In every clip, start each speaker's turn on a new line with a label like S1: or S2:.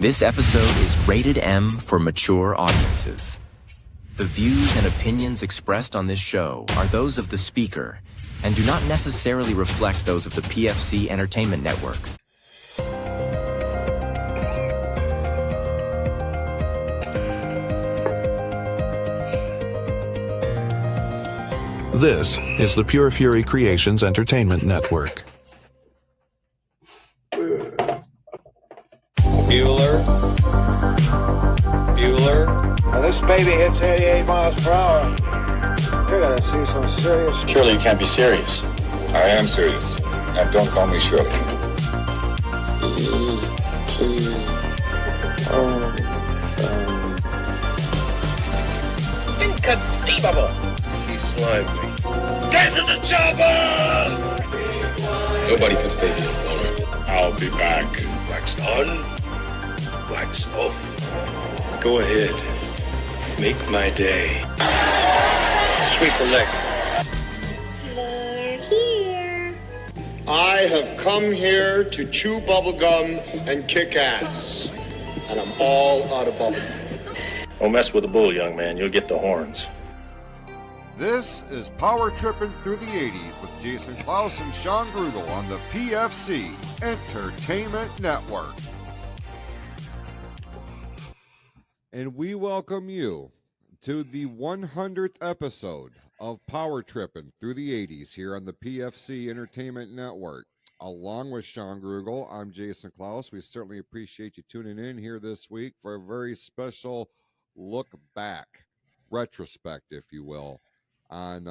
S1: This episode is rated M for mature audiences. The views and opinions expressed on this show are those of the speaker and do not necessarily reflect those of the PFC Entertainment Network.
S2: This is the Pure Fury Creations Entertainment Network.
S3: Bueller.
S4: Now this baby hits 88 miles per hour. You're gonna see some serious...
S3: Surely you can't be serious.
S5: I am serious. And don't call me Shirley.
S3: Inconceivable! She's slimy. Get to the chopper!
S5: Nobody puts baby in water.
S3: I'll be back. Wax on, wax off. Go ahead. Make my day. Sweep the leg.
S6: They're here.
S7: I have come here to chew bubblegum and kick ass. And I'm all out of bubblegum.
S3: Don't mess with the bull, young man. You'll get the horns.
S8: This is Power Trippin' Through the 80s with Jason Clouse and Shawn Grugel on the PFC Entertainment Network. And we welcome you to the 100th episode of Power Trippin' Through the 80s here on the PFC Entertainment Network. Along with Shawn Grugel, I'm Jason Clouse. We certainly appreciate you tuning in here this week for a very special look back, retrospect, if you will, on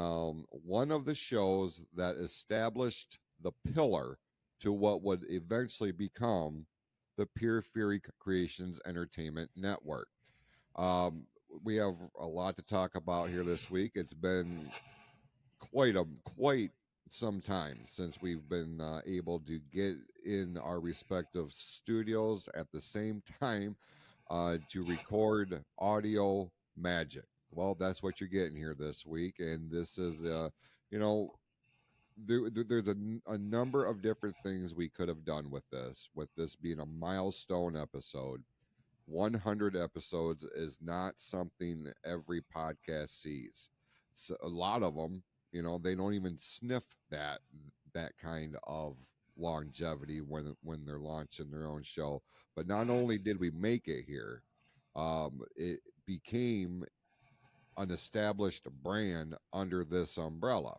S8: one of the shows that established the pillar to what would eventually become the Pure Fury Creations Entertainment Network. We have a lot to talk about here this week. It's been quite some time since we've been able to get in our respective studios at the same time to record audio magic. Well, that's what you're getting here this week, and this is, there's a number of different things we could have done with this being a milestone episode. 100 episodes is not something every podcast sees. So a lot of them, they don't even sniff that kind of longevity when they're launching their own show. But not only did we make it here, it became an established brand under this umbrella.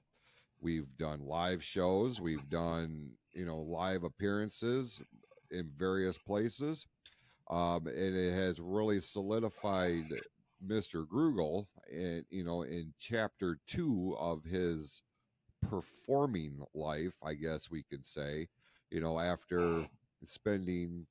S8: We've done live shows, we've done live appearances in various places, and it has really solidified Mr. Grugel in chapter 2 of his performing life, I guess we could say, after spending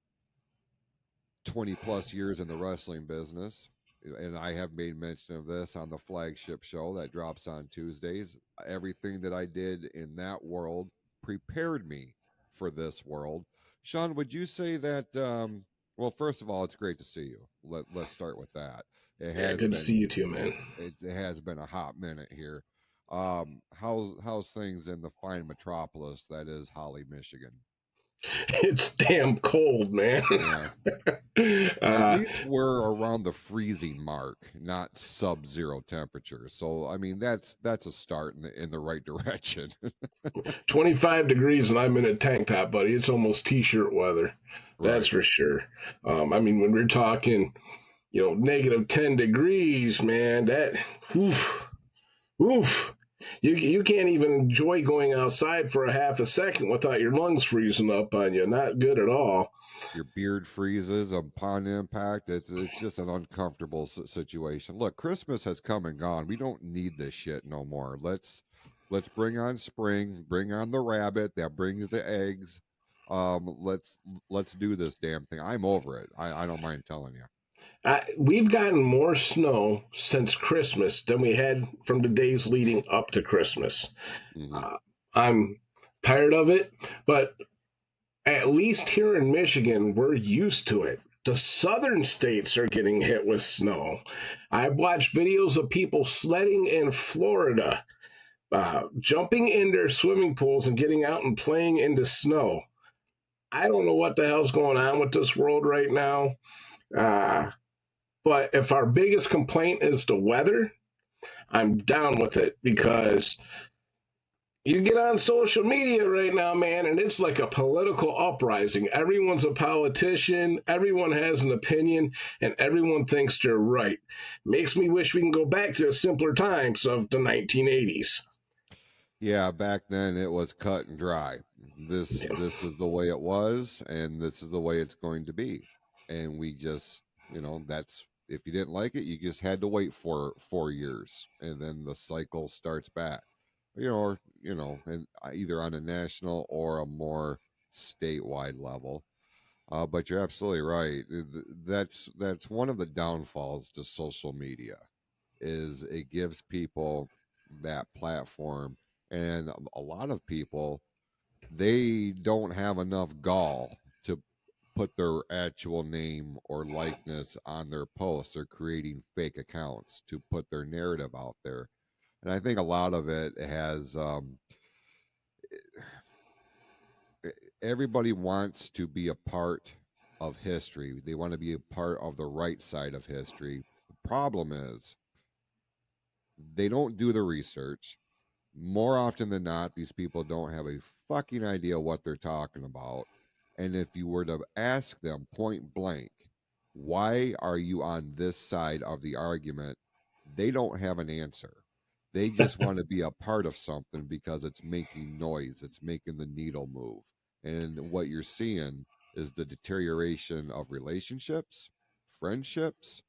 S8: 20 plus years in the wrestling business. And I have made mention of this on the flagship show that drops on Tuesdays. Everything that I did in that world prepared me for this world. Shawn, would you say that, well, first of all, it's great to see you. Let's start with that.
S9: Good to see you too, man.
S8: It has been a hot minute here. How's things in the fine metropolis that is Holly, Michigan?
S9: It's damn cold, man.
S8: Yeah. At least we're around the freezing mark, not sub-zero temperature. So, I mean, that's a start in the right direction.
S9: 25 degrees and I'm in a tank top, buddy. It's almost t-shirt weather. That's for sure. I mean, when we're talking, negative 10 degrees, man, that, oof. You can't even enjoy going outside for a half a second without your lungs freezing up on you. Not good at all.
S8: Your beard freezes upon impact. It's just an uncomfortable situation. Look, Christmas has come and gone. We don't need this shit no more. Let's bring on spring. Bring on the rabbit that brings the eggs. Let's do this damn thing. I'm over it. I don't mind telling you.
S9: We've gotten more snow since Christmas than we had from the days leading up to Christmas. Mm-hmm. I'm tired of it, but at least here in Michigan, we're used to it. The southern states are getting hit with snow. I've watched videos of people sledding in Florida, jumping in their swimming pools and getting out and playing in the snow. I don't know what the hell's going on with this world right now. Uh, but if our biggest complaint is the weather, I'm down with it because you get on social media right now, man, and it's like a political uprising. Everyone's a politician, everyone has an opinion, and everyone thinks they're right. Makes me wish we can go back to the simpler times of the 1980s.
S8: Yeah, back then it was cut and dry. This
S9: Yeah.
S8: this is the way it was, and this is the way it's going to be. And we just, that's if you didn't like it, you just had to wait for 4 years, and then the cycle starts back. And either on a national or a more statewide level. But you're absolutely right. That's one of the downfalls to social media is it gives people that platform, and a lot of people they don't have enough gall to put their actual name or likeness on their posts. They're creating fake accounts to put their narrative out there, and I think a lot of it has everybody wants to be a part of history. They want to be a part of the right side of history. The problem is they don't do the research. More often than not, these people don't have a fucking idea what they're talking about. And if you were to ask them point blank, why are you on this side of the argument? They don't have an answer. They just want to be a part of something because it's making noise, it's making the needle move. And what you're seeing is the deterioration of relationships, friendships.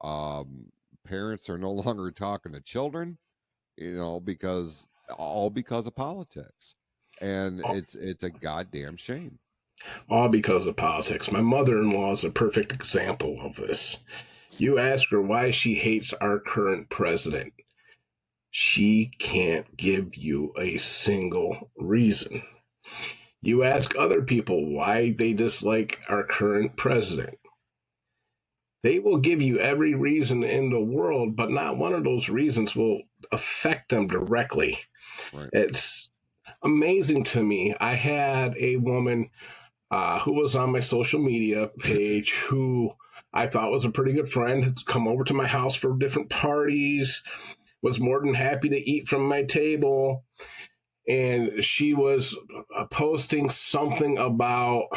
S8: Um, Parents are no longer talking to children, because all because of politics, and it's a goddamn shame.
S9: All because of politics. My mother in law is a perfect example of this. You ask her why she hates our current president. She can't give you a single reason. You ask other people why they dislike our current president. They will give you every reason in the world, but not one of those reasons will affect them directly.
S8: Right.
S9: It's amazing to me. I had a woman who was on my social media page who I thought was a pretty good friend, had come over to my house for different parties, was more than happy to eat from my table. And she was posting something about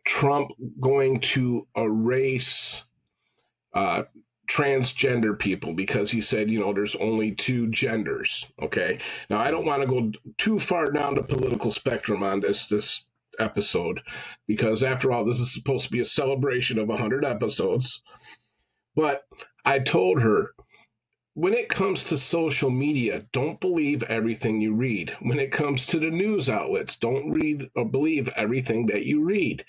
S9: Trump going to erase uh, transgender people because he said, there's only two genders. Okay. Now, I don't want to go too far down the political spectrum on this episode because, after all, this is supposed to be a celebration of 100 episodes. But I told her, when it comes to social media, don't believe everything you read. When it comes to the news outlets, don't read or believe everything that you read.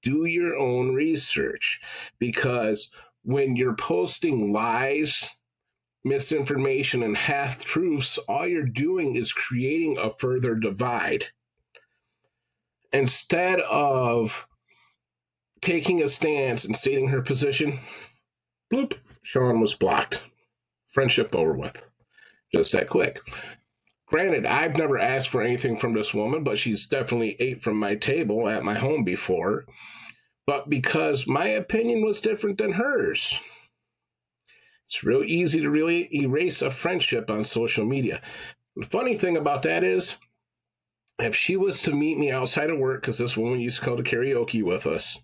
S9: Do your own research, because when you're posting lies, misinformation, and half truths, all you're doing is creating a further divide. Instead of taking a stance and stating her position, bloop, Shawn was blocked. Friendship over with. Just that quick. Granted, I've never asked for anything from this woman, but she's definitely ate from my table at my home before. But because my opinion was different than hers, it's real easy to really erase a friendship on social media. The funny thing about that is, if she was to meet me outside of work, because this woman used to go to karaoke with us,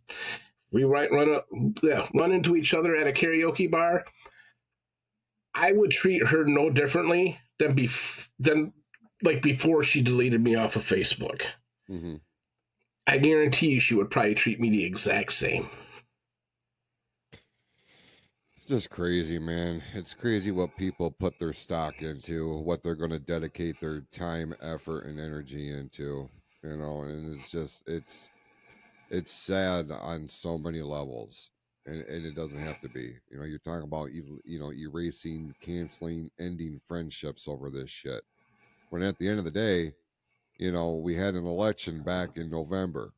S9: we run into each other at a karaoke bar, I would treat her no differently than like before she deleted me off of Facebook.
S8: Mm-hmm.
S9: I guarantee you she would probably treat me the exact same.
S8: It's just crazy, man. It's crazy what people put their stock into, what they're going to dedicate their time, effort, and energy into. And it's sad on so many levels, and it doesn't have to be. You're talking about erasing, canceling, ending friendships over this shit. When at the end of the day, we had an election back in November,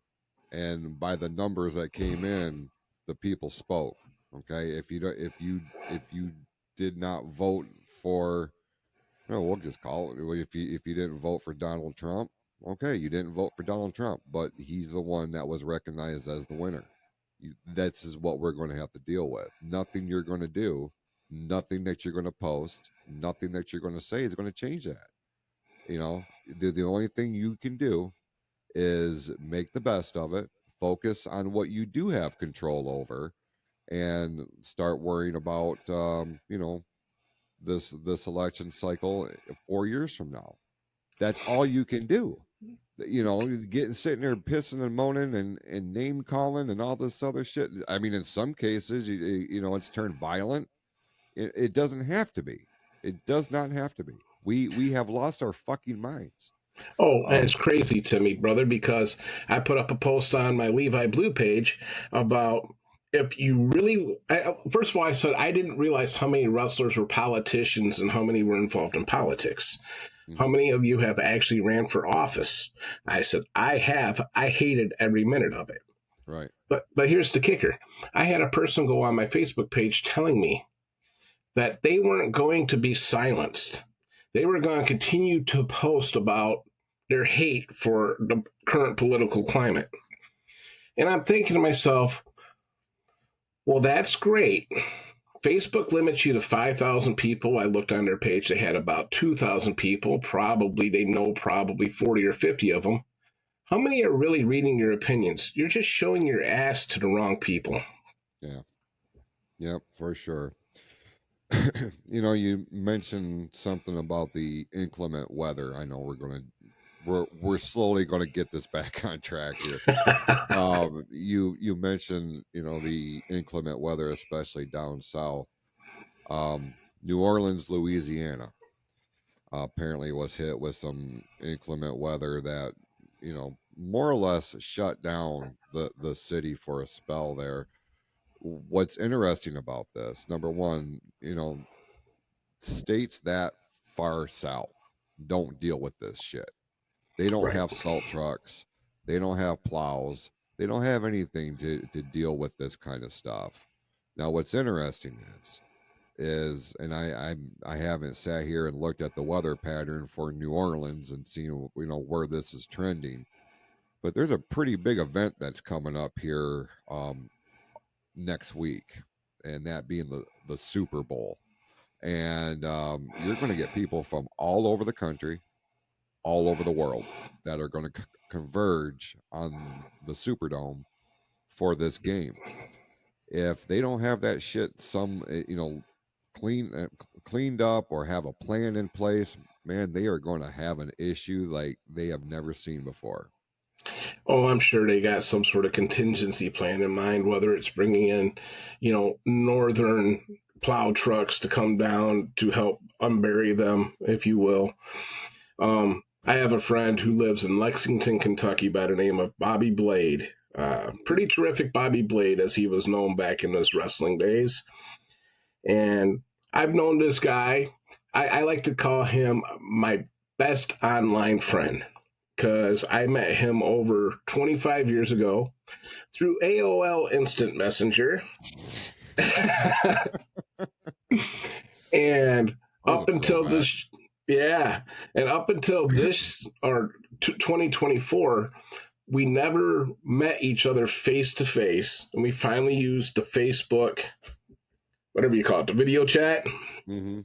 S8: and by the numbers that came in, the people spoke. Okay, if you did not vote for, no, we'll just call it. If you didn't vote for Donald Trump, Okay, you didn't vote for Donald Trump, but he's the one that was recognized as the winner. This is what we're going to have to deal with. Nothing you're going to do, nothing that you're going to post, nothing that you're going to say is going to change that. The only thing you can do is make the best of it, focus on what you do have control over, and start worrying about this election cycle 4 years from now. That's all you can do. Getting sitting there pissing and moaning and name calling and all this other shit. I mean, in some cases, it's turned violent. It doesn't have to be. It does not have to be. We have lost our fucking minds.
S9: Oh, and it's crazy to me, brother, because I put up a post on my Levi Blue page about if you really. First of all, I said I didn't realize how many wrestlers were politicians and how many were involved in politics. How many of you have actually ran for office? I said, I have. I hated every minute of it.
S8: Right.
S9: But here's the kicker. I had a person go on my Facebook page telling me that they weren't going to be silenced. They were going to continue to post about their hate for the current political climate. And I'm thinking to myself, well, that's great. Facebook limits you to 5,000 people. I looked on their page. They had about 2,000 people. Probably 40 or 50 of them. How many are really reading your opinions? You're just showing your ass to the wrong people.
S8: Yeah. Yep, for sure. You mentioned something about the inclement weather. I know we're slowly going to get this back on track here. You mentioned the inclement weather, especially down south. New Orleans, Louisiana, apparently was hit with some inclement weather that more or less shut down the city for a spell there. What's interesting about this, number one, states that far south don't deal with this shit. They don't have salt trucks. They don't have plows. They don't have anything to deal with this kind of stuff. Now, what's interesting and I haven't sat here and looked at the weather pattern for New Orleans and seen where this is trending, but there's a pretty big event that's coming up here next week, and that being the Super Bowl. And you're going to get people from all over the country, all over the world, that are going to converge on the Superdome for this game. If they don't have that shit cleaned up or have a plan in place, man, they are going to have an issue like they have never seen before.
S9: Oh, I'm sure they got some sort of contingency plan in mind, whether it's bringing in, northern plow trucks to come down to help unbury them, if you will. I have a friend who lives in Lexington, Kentucky by the name of Bobby Blade. Pretty terrific Bobby Blade, as he was known back in his wrestling days. And I've known this guy. I like to call him my best online friend, because I met him over 25 years ago through AOL Instant Messenger. And up until this, or 2024, we never met each other face to face. And we finally used the Facebook, whatever you call it, the video chat.
S8: Mm-hmm.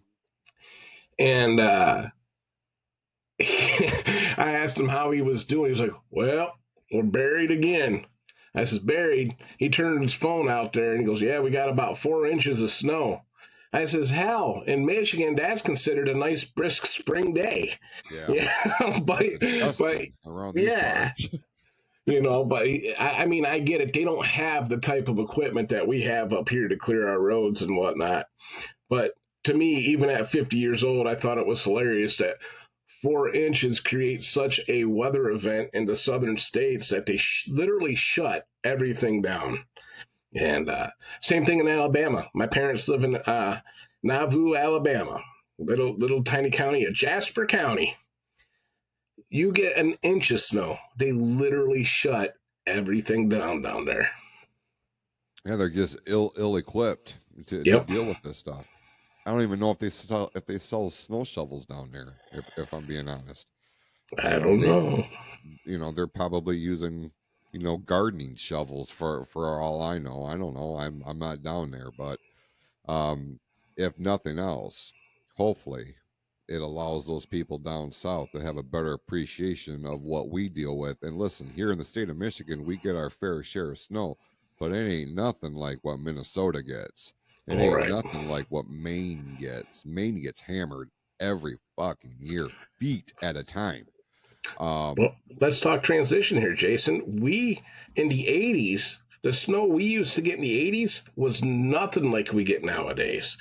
S9: And I asked him how he was doing. He was like, well, we're buried again. I says, buried? He turned his phone out there and he goes, yeah, we got about 4 inches of snow. I says, hell, in Michigan, that's considered a nice brisk spring day. Yeah. but yeah. But I mean, I get it. They don't have the type of equipment that we have up here to clear our roads and whatnot. But to me, even at 50 years old, I thought it was hilarious that 4 inches creates such a weather event in the southern states that they literally shut everything down. And same thing in Alabama. My parents live in Nauvoo, Alabama, little tiny county of Jasper County. You get an inch of snow, they literally shut everything down there.
S8: Yeah, they're just ill-equipped to deal with this stuff. I don't even know if they sell snow shovels down there, if I'm being honest.
S9: I don't know.
S8: They're probably using, gardening shovels for all I know. I don't know. I'm not down there, but um, if nothing else, hopefully it allows those people down south to have a better appreciation of what we deal with. And listen, here in the state of Michigan, we get our fair share of snow, but it ain't nothing like what Minnesota gets. It
S9: All
S8: ain't
S9: right.
S8: nothing like what Maine gets. Maine gets hammered every fucking year, feet at a time.
S9: Well, let's talk transition here, Jason. In the 80s, the snow we used to get in the 80s was nothing like we get nowadays.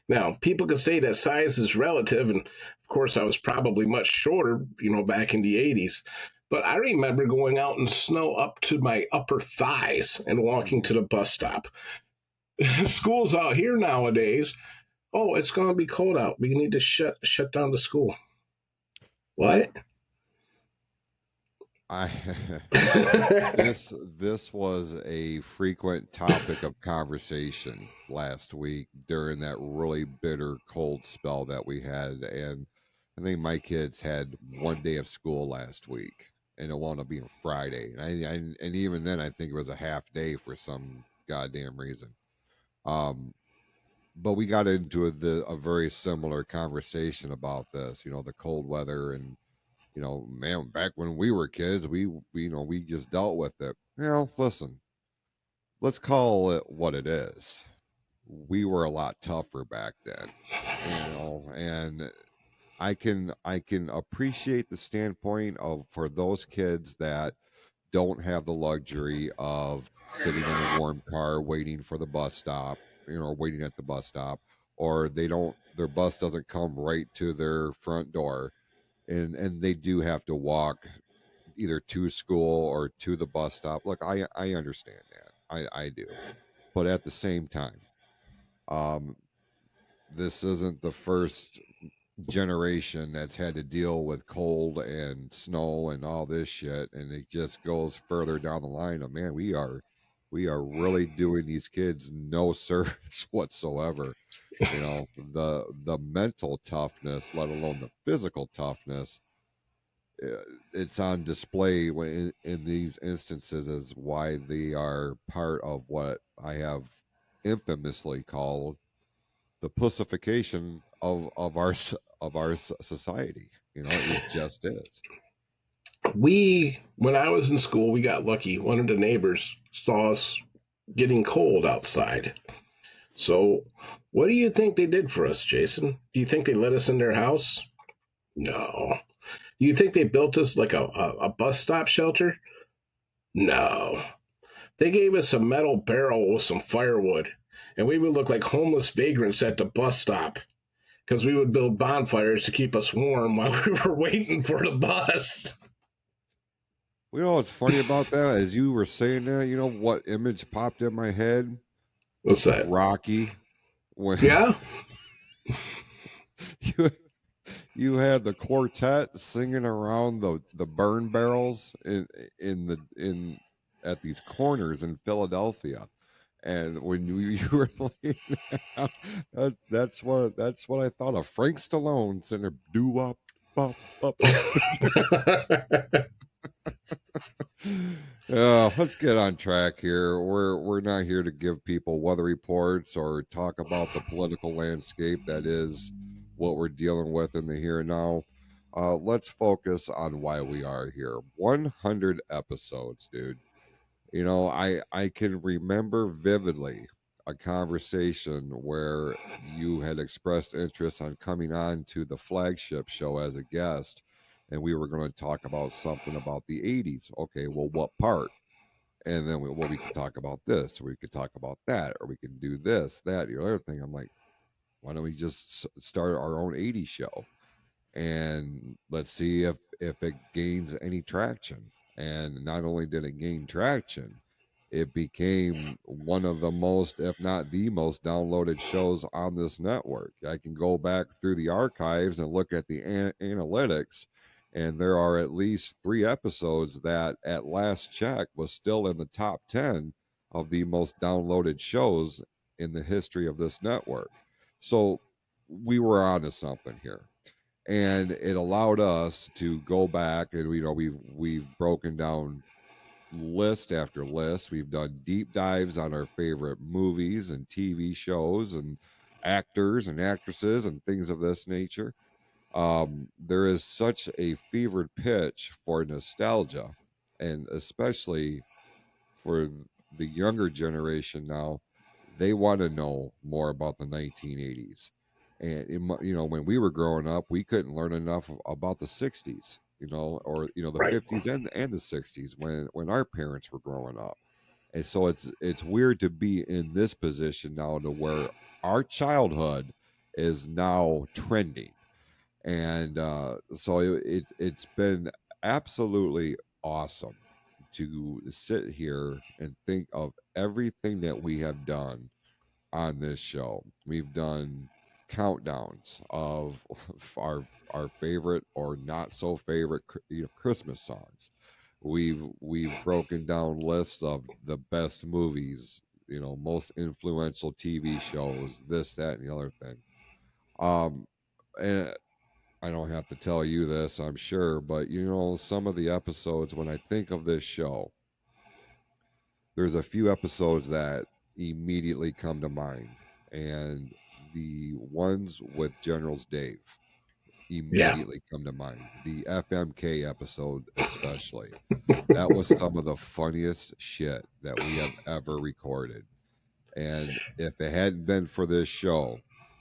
S9: Now, people could say that size is relative, and of course, I was probably much shorter, back in the 80s. But I remember going out in snow up to my upper thighs and walking to the bus stop. School's out here nowadays. Oh, it's going to be cold out. We need to shut down the school. What?
S8: I this was a frequent topic of conversation last week during that really bitter cold spell that we had, and I think my kids had one day of school last week, and it wound up being Friday, and even then I think it was a half day for some goddamn reason. But we got into a very similar conversation about this, the cold weather and man, back when we were kids, we just dealt with it. Listen, let's call it what it is. We were a lot tougher back then, and I can appreciate the standpoint of for those kids that don't have the luxury of sitting in a warm car waiting for the bus stop, waiting at the bus stop, or their bus doesn't come right to their front door, and they do have to walk either to school or to the bus stop. Look, I understand that. I do. But at the same time, um, this isn't the first generation that's had to deal with cold and snow and all this shit, and it just goes further down the line of, man, we are really doing these kids no service whatsoever. The mental toughness, let alone the physical toughness, it's on display in these instances as why they are part of what I have infamously called the pussification of our society. It just is.
S9: When I was in school, we got lucky. One of the neighbors saw us getting cold outside. So, what do you think they did for us, Jason? Do you think they let us in their house? No. Do you think they built us like a bus stop shelter? No. They gave us a metal barrel with some firewood, and we would look like homeless vagrants at the bus stop because we would build bonfires to keep us warm while we were waiting for the bus.
S8: What's funny about that? As you were saying that, what image popped in my head?
S9: What's that?
S8: Rocky. When
S9: Yeah.
S8: you had the quartet singing around the burn barrels in at these corners in Philadelphia, and when you were like, that's what I thought of. Frank Stallone sitting there, doo up, up, up. Let's get on track here. We're not here to give people weather reports or talk about the political landscape that is what we're dealing with in the here and now. Let's focus on why we are here. 100 episodes, dude. I can remember vividly a conversation where you had expressed interest on coming on to the flagship show as a guest, and we were going to talk about something about the 80s. Okay, well, what part? And then we could talk about this, or we could talk about that, or we can do this, that, the other thing. I'm like, why don't we just start our own 80s show? And let's see if it gains any traction. And not only did it gain traction, it became one of the most, if not the most, downloaded shows on this network. I can go back through the archives and look at the analytics, and there are at least 3 episodes that at last check was still in the top 10 of the most downloaded shows in the history of this network. So we were onto something here. and it allowed us to go back, and we've broken down list after list. We've done deep dives on our favorite movies and TV shows and actors and actresses and things of this nature. There is such a fevered pitch for nostalgia, and especially for the younger generation now. They want to know more about the 1980s. And when we were growing up, we couldn't learn enough about the 60s, or the
S9: Right.
S8: 50s and the 60s when our parents were growing up. And so it's weird to be in this position now, to where our childhood is now trending. And so it's been absolutely awesome to sit here and think of everything that we have done on this show. We've done countdowns of our favorite or not so favorite Christmas songs. We've broken down lists of the best movies, most influential TV shows, this, that, and the other thing. And I don't have to tell you this, I'm sure, but some of the episodes, when I think of this show, there's a few episodes that immediately come to mind. And the ones with Generals Dave immediately come to mind. The FMK episode, especially. That was some of the funniest shit that we have ever recorded. And if it hadn't been for this show,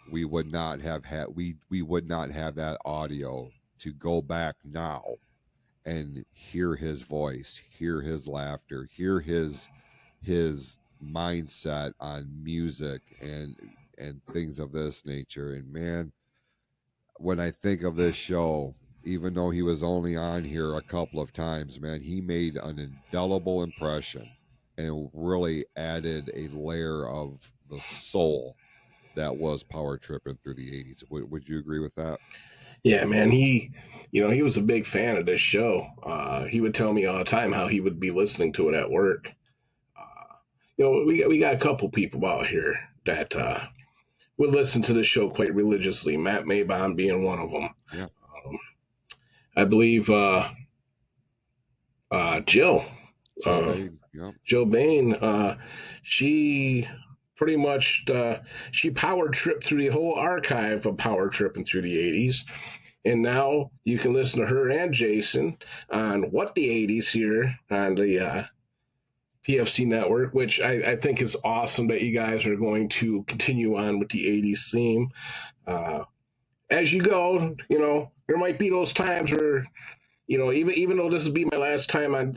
S8: we would not have we would not have that audio to go back now and hear his voice, hear his laughter, hear his mindset on music and things of this nature. And man, when I think of this show, even though he was only on here a couple of times, man, he made an indelible impression and really added a layer of the soul that was Power Trippin' through the 80s. Would you agree with that?
S9: Yeah, man. He was a big fan of this show. He would tell me all the time how he would be listening to it at work. We got a couple people out here that would listen to the show quite religiously. Matt Maybon being one of them.
S8: Yeah.
S9: I believe Jill. Jill Bain. She pretty much she power tripped through the whole archive of Power Tripping through the 80s. And now you can listen to her and Jason on What the 80s here on the PFC network, which I think is awesome that you guys are going to continue on with the 80s theme. As you go, there might be those times where, even though this will be my last time on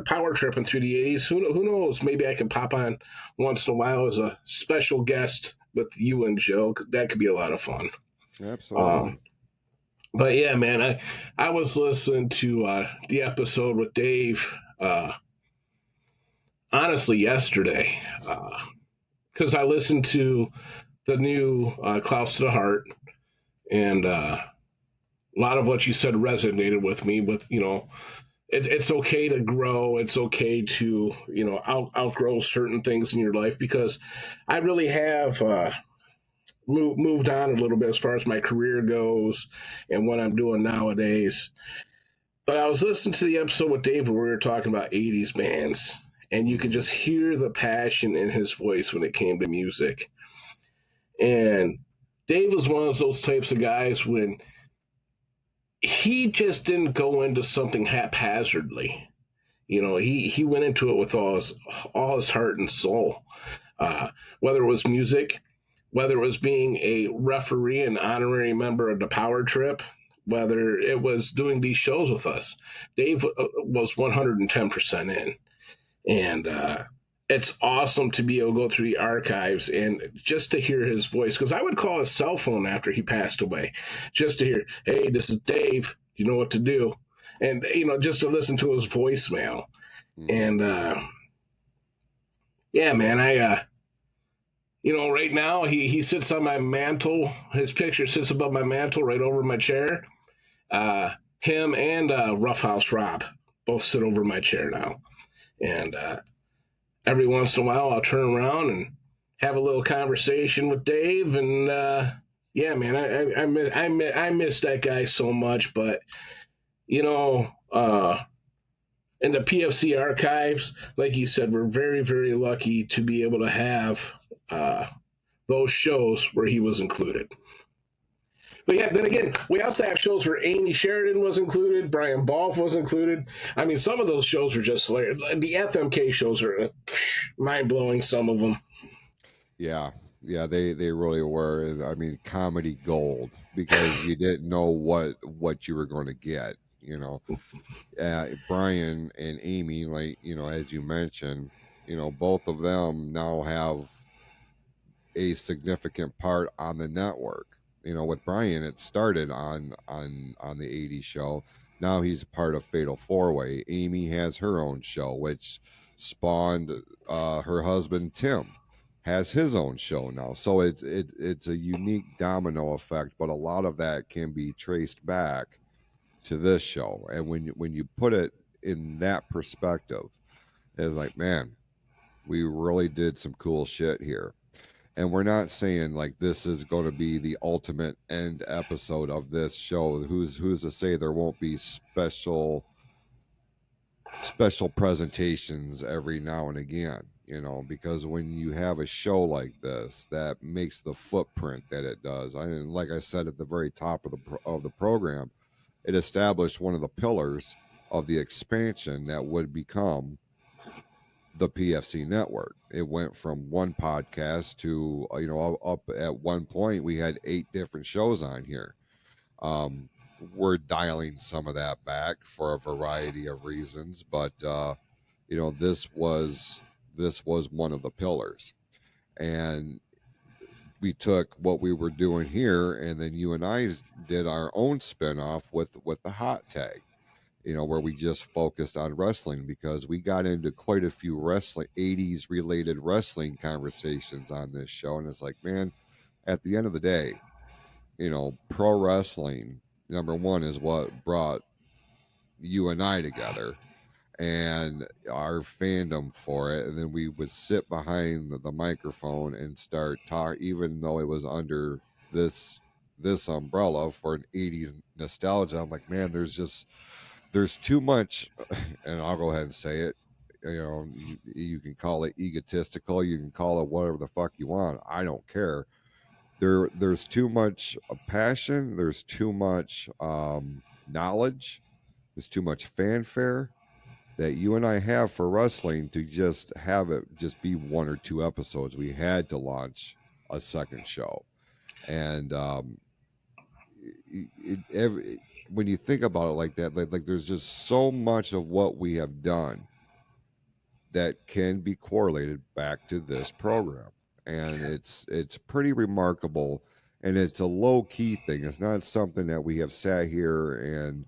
S9: Power Tripping through the 80s, who knows? Maybe I can pop on once in a while as a special guest with you and Joe. That could be a lot of fun.
S8: Absolutely.
S9: But yeah, man, I was listening to the episode with Dave, honestly, yesterday, because I listened to the new Clouse to the Heart, and a lot of what you said resonated with me. With it's okay to grow. It's okay to outgrow certain things in your life, because I really have moved on a little bit as far as my career goes and what I'm doing nowadays. But I was listening to the episode with Dave where we were talking about 80s bands, and you could just hear the passion in his voice when it came to music. And Dave was one of those types of guys when he just didn't go into something haphazardly. He went into it with all his heart and soul. Whether it was music, whether it was being a referee and honorary member of the Power Trip, whether it was doing these shows with us, Dave was 110% in. And it's awesome to be able to go through the archives and just to hear his voice, because I would call his cell phone after he passed away just to hear, hey, this is Dave, you know what to do. And, just to listen to his voicemail. And, yeah, man, right now he sits on my mantle. His picture sits above my mantle right over my chair. Him and Roughhouse Rob both sit over my chair now. And every once in a while I'll turn around and have a little conversation with Dave, and Yeah, man, I miss that guy so much, but you know, in the PFC archives, like you said, we're very, very lucky to be able to have uh, those shows where he was included. But yeah, then again, we also have shows where Amy Sheridan was included, Brian Balfe was included. I mean, some of those shows were just hilarious. The FMK shows are mind blowing. Some of them.
S8: Yeah, yeah, they really were. I mean, comedy gold because you didn't know what you were going to get. Brian and Amy, like as you mentioned, both of them now have a significant part on the network. With Brian, it started on the '80s show. Now he's part of Fatal Four Way. Amy has her own show, which spawned her husband Tim has his own show now. So it's a unique domino effect, but a lot of that can be traced back to this show. And when you put it in that perspective, it's like, man, we really did some cool shit here. And we're not saying like this is going to be the ultimate end episode of this show. Who's to say there won't be special presentations every now and again, because when you have a show like this that makes the footprint that it does, like I said at the very top of the program, it established one of the pillars of the expansion that would become the PFC network. It went from one podcast to up at one point we had 8 different shows on here. We're dialing some of that back for a variety of reasons, but this was one of the pillars, and we took what we were doing here, and then you and I did our own spinoff with the hot tag, where we just focused on wrestling because we got into quite a few 80s related wrestling conversations on this show. And it's like, man, at the end of the day, pro wrestling, number one, is what brought you and I together and our fandom for it. And then we would sit behind the microphone and start talk, even though it was under this umbrella for an 80s nostalgia. I'm like, man, there's too much, and I'll go ahead and say it. You can call it egotistical, you can call it whatever the fuck you want. I don't care. There's too much passion. There's too much knowledge. There's too much fanfare that you and I have for wrestling to just have it just be 1 or 2 episodes. We had to launch a second show, and when you think about it like that, like there's just so much of what we have done that can be correlated back to this program, and it's pretty remarkable, and it's a low key thing. It's not something that we have sat here and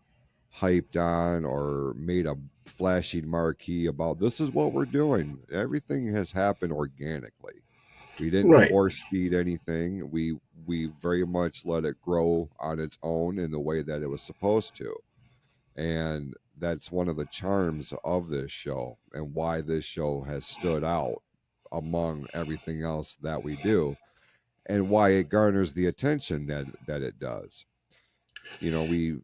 S8: hyped on or made a flashing marquee about. This is what we're doing. Everything has happened organically. We didn't
S9: Right.
S8: force feed anything. We very much let it grow on its own in the way that it was supposed to. And that's one of the charms of this show and why this show has stood out among everything else that we do and why it garners the attention that it does. We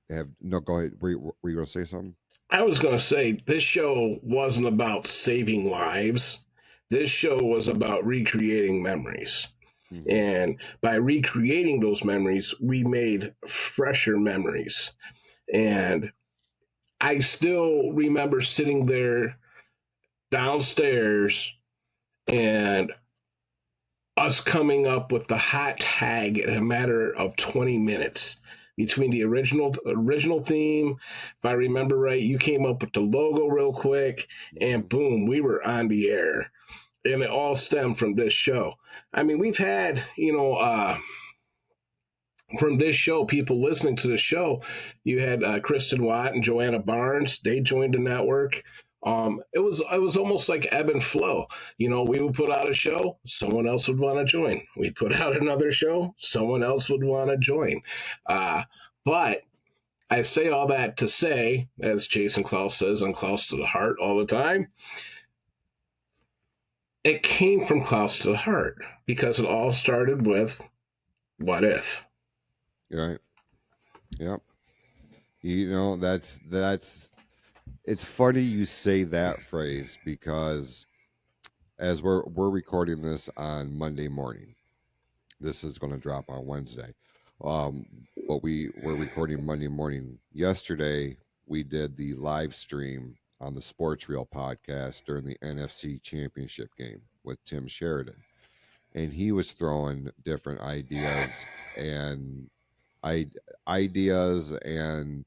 S8: have no, go ahead. Were you going to say something?
S9: I was going to say this show wasn't about saving lives. This show was about recreating memories. Mm-hmm. And by recreating those memories, we made fresher memories. And I still remember sitting there downstairs and us coming up with the hot tag in a matter of 20 minutes between the original theme. If I remember right, you came up with the logo real quick, and boom, we were on the air. And it all stemmed from this show. I mean, we've had, from this show, people listening to the show. You had Kristen Watt and Joanna Barnes. They joined the network. It was almost like ebb and flow. We would put out a show, someone else would want to join. We'd put out another show, someone else would want to join. But I say all that to say, as Jason Clouse says on Clouse to the Heart all the time, it came from Clouse to the Heart because it all started with What if?
S8: Right. Yep. That's it's funny you say that phrase because as we're recording this on Monday morning. This is going to drop on Wednesday. But we're recording Monday morning. Yesterday, we did the live stream on the Sports Reel podcast during the NFC Championship game with Tim Sheridan. And he was throwing different and I, ideas and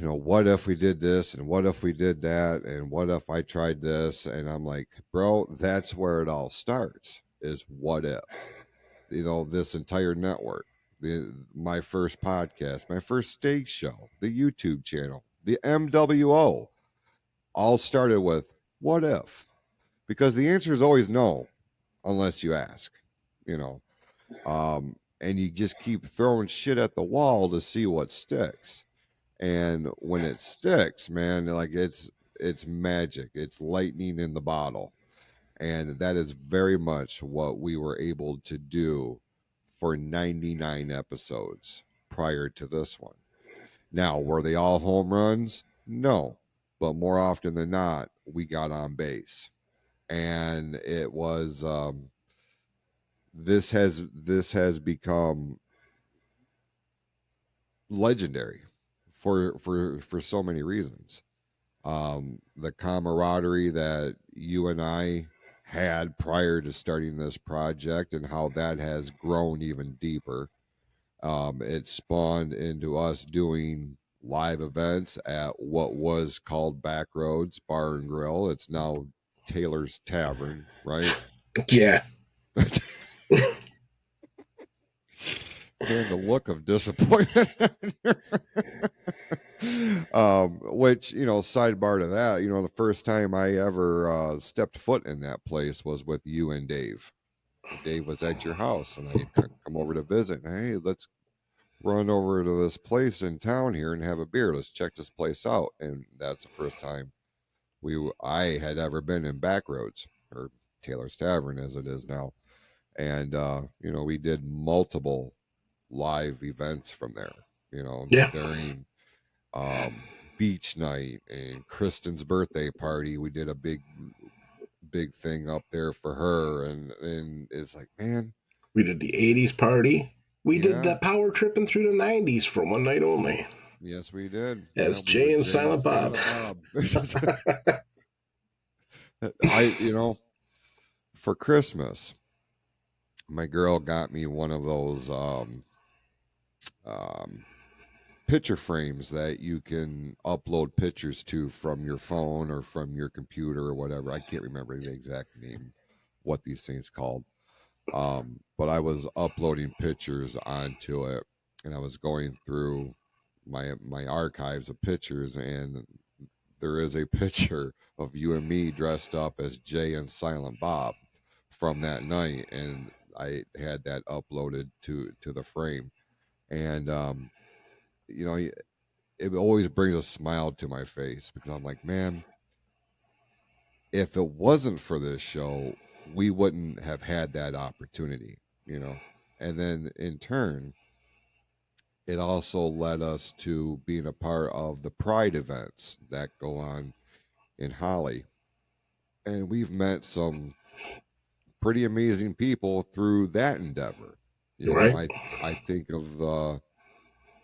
S8: what if we did this and what if we did that and what if I tried this, and I'm like, bro, that's where it all starts, is what if. This entire network, my first podcast, my first stage show, the YouTube channel, the MWO, all started with what if, because the answer is always no unless you ask, you know and you just keep throwing shit at the wall to see what sticks. And when it sticks, man, like it's magic, it's lightning in the bottle. And that is very much what we were able to do for 99 episodes prior to this one. Now, were they all home runs? No. But more often than not, we got on base. And it was this has become legendary for so many reasons. The camaraderie that you and I had prior to starting this project and how that has grown even deeper. It spawned into us doing live events at what was called Backroads Bar and Grill. It's now Taylor's Tavern, right?
S9: Yeah.
S8: Man, the look of disappointment. Which, sidebar to that, the first time I ever stepped foot in that place was with you and Dave. Dave was at your house, and I had come over to visit. Hey, let's run over to this place in town here and have a beer. Let's check this place out. And that's the first time I had ever been in Backroads, or Taylor's Tavern as it is now. And we did multiple live events from there, during beach night and Kristen's birthday party. We did a big thing up there for her, and it's like, man,
S9: we did the 80s party. We did the power tripping through the 90s for one night only.
S8: Yes, we did.
S9: As Jay and Silent Bob.
S8: For Christmas, my girl got me one of those picture frames that you can upload pictures to from your phone or from your computer or whatever. I can't remember the exact name, what these things called. But I was uploading pictures onto it, and I was going through my archives of pictures, and there is a picture of you and me dressed up as Jay and Silent Bob from that night, and I had that uploaded to the frame. And it always brings a smile to my face, because I'm like, man, if it wasn't for this show, we wouldn't have had that opportunity, And then in turn, it also led us to being a part of the Pride events that go on in Holly. And we've met some pretty amazing people through that endeavor.
S9: Right.
S8: I think of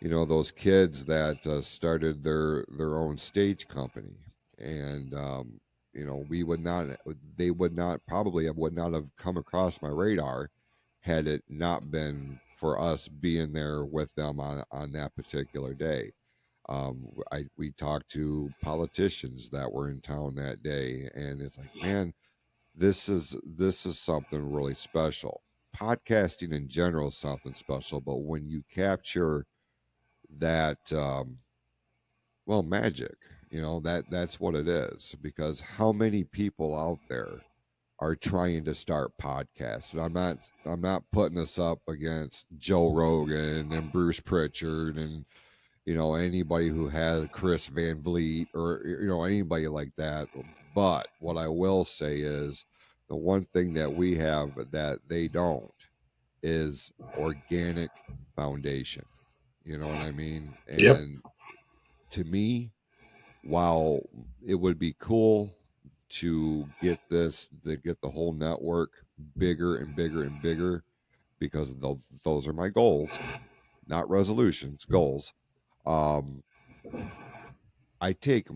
S8: those kids that started their own stage company, and they would not have come across my radar had it not been for us being there with them on that particular day. We talked to politicians that were in town that day, and it's like, man, this is something really special. Podcasting in general is something special, but when you capture that magic, that's what it is. Because how many people out there are trying to start podcasts? And I'm not putting this up against Joe Rogan and Bruce Pritchard and anybody who has Chris Van Vliet or anybody like that. But what I will say is, the one thing that we have that they don't is organic foundation. You know what I mean?
S9: Yep.
S8: And to me, while it would be cool to get the whole network bigger and bigger and bigger, because those are my goals, not resolutions, goals. Um, I take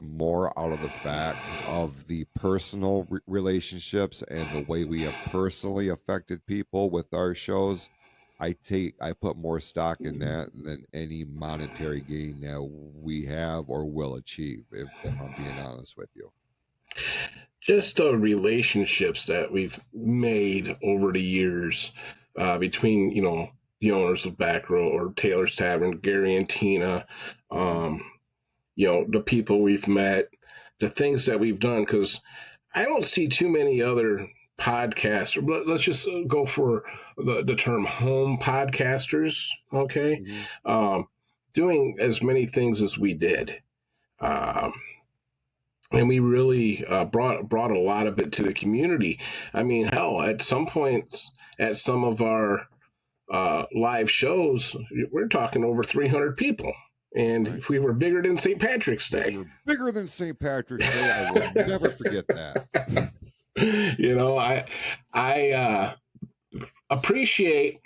S8: more out of the fact of the personal relationships and the way we have personally affected people with our shows. I put more stock in that than any monetary gain that we have or will achieve, if I'm being honest with you.
S9: Just the relationships that we've made over the years between, the owners of Back Row or Taylor's Tavern, Gary and Tina, the people we've met, the things that we've done, because I don't see too many other podcasts. Let's just go for the term home podcasters, okay? Doing as many things as we did. And we really brought a lot of it to the community. I mean, hell, at some points, at some of our live shows, we're talking over 300 people. And
S8: Right.
S9: we were bigger than St. Patrick's Day.
S8: We were bigger than St. Patrick's Day. I will never forget that.
S9: I appreciate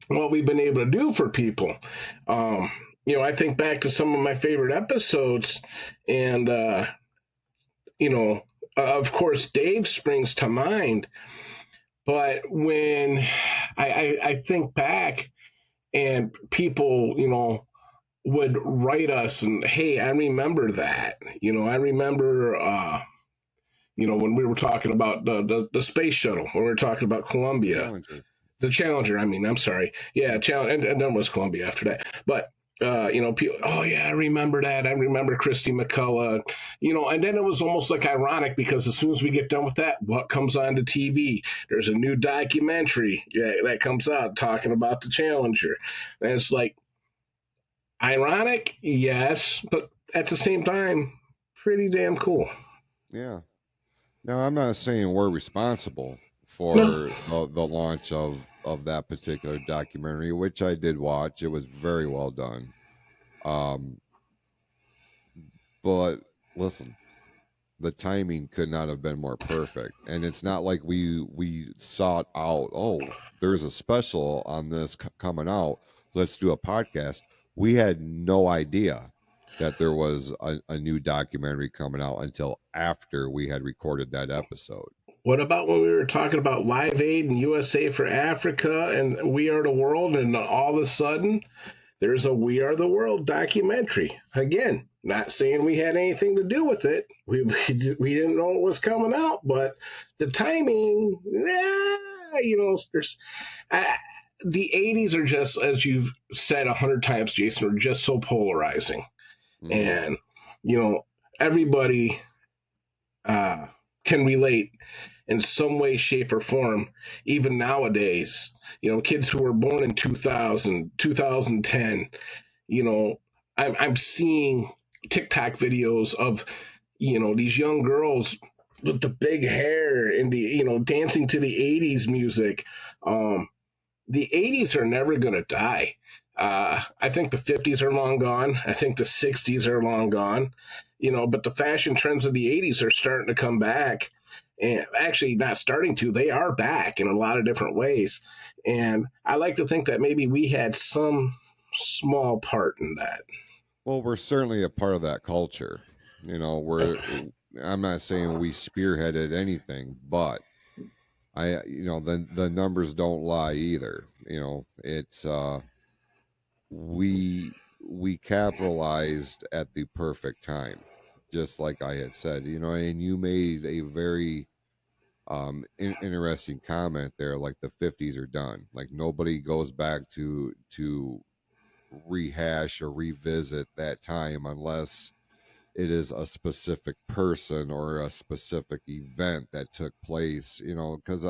S9: what we've been able to do for people. I think back to some of my favorite episodes, and of course, Dave springs to mind. But when I think back, and people, would write us and, hey, I remember that. I remember, when we were talking about the space shuttle, when we were talking about Columbia.
S8: Challenger.
S9: The Challenger, I'm sorry. Yeah, Challenger, and then was Columbia after that. But, people, oh, yeah, I remember that. I remember Christy McCullough, and then it was almost like ironic, because as soon as we get done with that, what comes on the TV? There's a new documentary that comes out talking about the Challenger. And it's like, ironic, yes, but at the same time, pretty damn cool.
S8: Yeah. Now, I'm not saying we're responsible for the launch of that particular documentary, which I did watch. It was very well done. But listen, the timing could not have been more perfect. And it's not like we sought out, oh, there's a special on this coming out, let's do a podcast. We had no idea that there was a new documentary coming out until after we had recorded that episode.
S9: What about when we were talking about Live Aid and USA for Africa and We Are the World, and all of a sudden there's a We Are the World documentary? Again, not saying we had anything to do with it. We didn't know it was coming out, but the timing, there's the 80s are just, as you've said 100 times, Jason, are just so polarizing. And, everybody can relate in some way, shape, or form, even nowadays. Kids who were born in 2000, 2010, I'm seeing TikTok videos of, these young girls with the big hair and dancing to the 80s music. The 80s are never going to die. I think the 50s are long gone. I think the 60s are long gone, but the fashion trends of the 80s are starting to come back. And actually not starting to, they are back in a lot of different ways. And I like to think that maybe we had some small part in that.
S8: Well, we're certainly a part of that culture. I'm not saying we spearheaded anything, but the numbers don't lie either. It's we capitalized at the perfect time, just like I had said. And you made a very interesting comment there, like the 50s are done. Like nobody goes back to rehash or revisit that time unless it is a specific person or a specific event that took place, because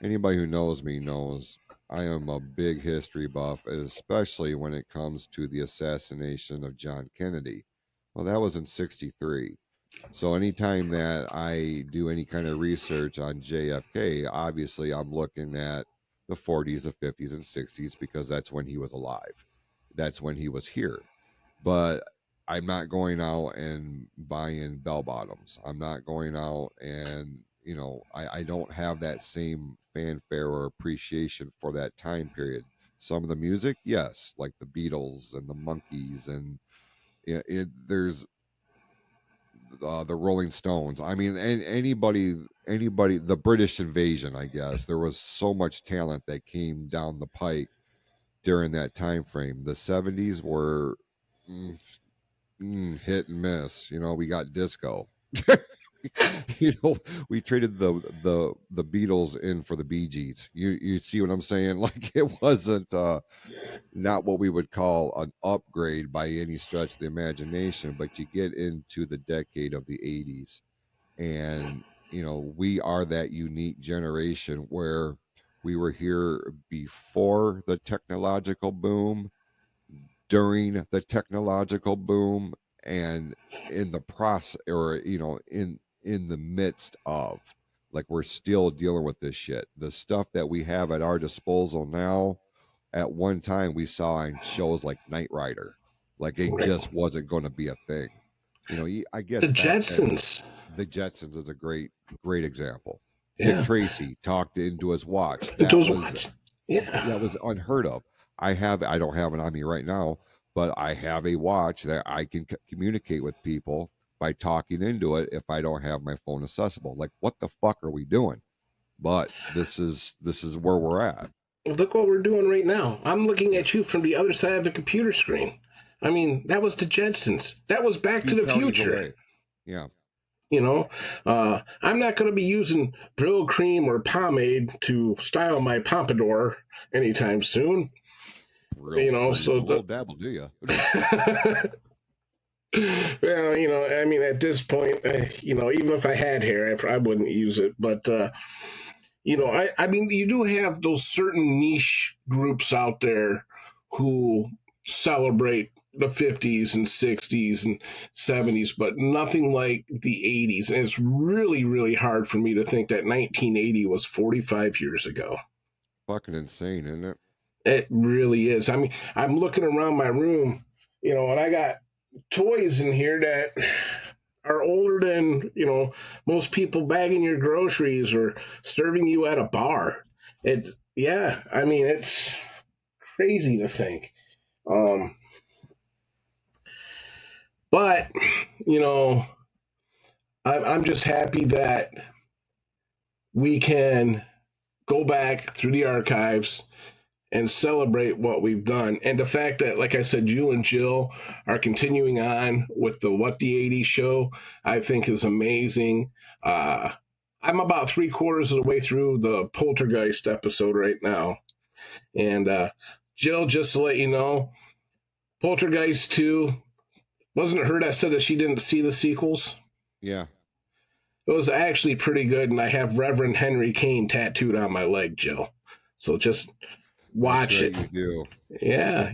S8: anybody who knows me knows I am a big history buff, especially when it comes to the assassination of John Kennedy. Well, that was in 63. So anytime that I do any kind of research on JFK, obviously I'm looking at the 40s, the 50s, and 60s because that's when he was alive. That's when he was here. But I'm not going out and buying bell bottoms. I'm not going out and, I don't have that same fanfare or appreciation for that time period. Some of the music, yes, like the Beatles and the Monkees, and there's the Rolling Stones. I mean, anybody, the British invasion, I guess. There was so much talent that came down the pike during that time frame. The 70s were hit and miss. We got disco. We traded the Beatles in for the Bee Gees. You see what I'm saying? Like, it wasn't not what we would call an upgrade by any stretch of the imagination, but you get into the decade of the 80s, and we are that unique generation where we were here before the technological boom, during the technological boom, and in the process, or in the midst of, like, we're still dealing with this shit. The stuff that we have at our disposal now, at one time we saw in shows like Knight Rider. Like, it just wasn't going to be a thing. I guess
S9: The
S8: back then,
S9: Jetsons.
S8: the Jetsons is a great example.
S9: Yeah.
S8: Dick Tracy talked into his watch.
S9: Into his watch. Yeah.
S8: That was unheard of. I don't have it on me right now, but I have a watch that I can communicate with people by talking into it if I don't have my phone accessible. Like, what the fuck are we doing? But this is where we're at.
S9: Look what we're doing right now. I'm looking at you from the other side of the computer screen. I mean, that was the Jetsons. That was Back to the Future.
S8: Yeah.
S9: I'm not going to be using Brill cream or pomade to style my pompadour anytime soon.
S8: Little dabble, do you?
S9: Well, I mean, at this point, even if I had hair, I wouldn't use it. But, I mean, you do have those certain niche groups out there who celebrate the 50s and 60s and 70s, but nothing like the 80s. And it's really, really hard for me to think that 1980 was 45 years ago.
S8: Fucking insane, isn't it?
S9: It really is. I mean, I'm looking around my room, and I got toys in here that are older than, most people bagging your groceries or serving you at a bar. It's crazy to think. But, I'm just happy that we can go back through the archives and celebrate what we've done. And the fact that, like I said, you and Jill are continuing on with the What the 80s show, I think is amazing. I'm about 3/4 of the way through the Poltergeist episode right now. And Jill, just to let you know, Poltergeist 2, wasn't it her that said that she didn't see the sequels?
S8: Yeah.
S9: It was actually pretty good, and I have Reverend Henry Kane tattooed on my leg, Jill. So just watch it.
S8: You do.
S9: Yeah,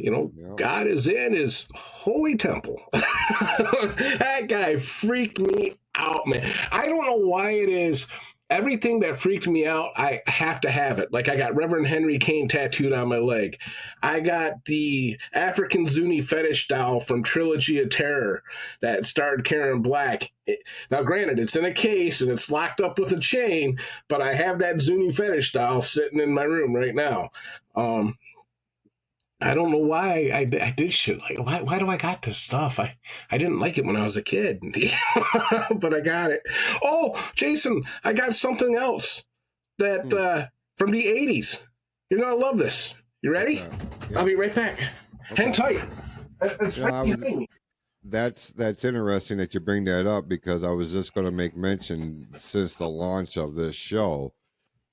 S9: God is in his holy temple. That guy freaked me out, man. I don't know why it is. Everything that freaked me out, I have to have it. Like, I got Reverend Henry Kane tattooed on my leg. I got the African Zuni fetish doll from Trilogy of Terror that starred Karen Black. Now, granted, it's in a case and it's locked up with a chain, but I have that Zuni fetish doll sitting in my room right now. I don't know why I did shit like, why do I got this stuff? I didn't like it when I was a kid, but I got it. Oh, Jason, I got something else that from the 80s. You're gonna love this. You ready?
S8: Yeah.
S9: I'll be right back.
S8: Okay.
S9: Hang tight. It's right behind me.
S8: That's interesting that you bring that up, because I was just going to make mention, since the launch of this show,